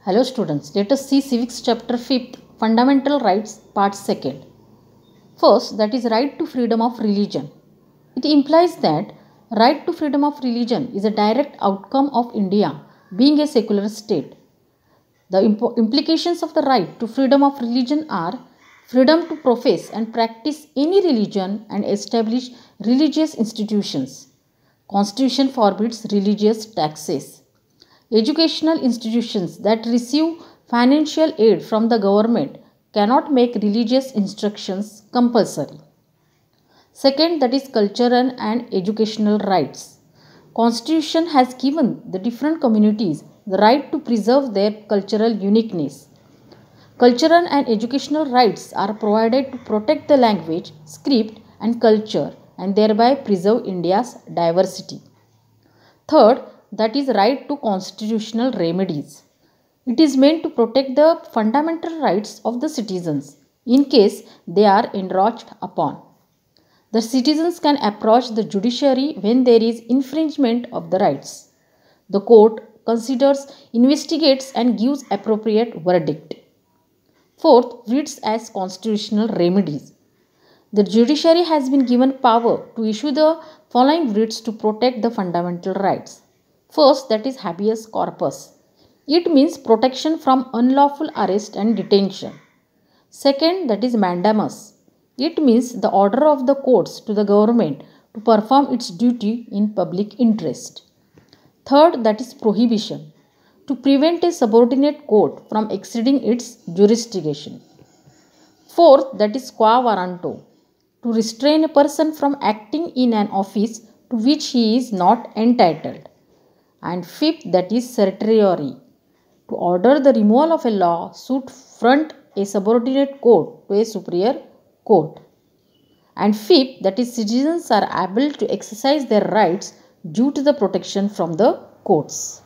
Hello students, let us see civics chapter 5th, fundamental rights part 2nd. First, that is right to freedom of religion. It implies that right to freedom of religion is a direct outcome of India being a secular state. The implications of the right to freedom of religion are freedom to profess and practice any religion and establish religious institutions. Constitution forbids religious taxes. Educational institutions that receive financial aid from the government cannot make religious instructions compulsory. Second, that is cultural and educational rights. Constitution has given the different communities the right to preserve their cultural uniqueness. Cultural and educational rights are provided to protect the language, script and culture and thereby preserve India's diversity. Third, that is right to constitutional remedies. It is meant to protect the fundamental rights of the citizens in case they are encroached upon. The citizens can approach the judiciary when there is infringement of the rights. The court considers, investigates and gives appropriate verdict. Fourth, writs as constitutional remedies. The judiciary has been given power to issue the following writs to protect the fundamental rights. First, that is habeas corpus. It means protection from unlawful arrest and detention. Second, that is mandamus. It means the order of the courts to the government to perform its duty in public interest. Third, that is prohibition. To prevent a subordinate court from exceeding its jurisdiction. Fourth, that is qua warranto. To restrain a person from acting in an office to which he is not entitled. And fifth, that is certiorari. To order the removal of a lawsuit front a subordinate court to a superior court. And fifth, that is citizens are able to exercise their rights due to the protection from the courts.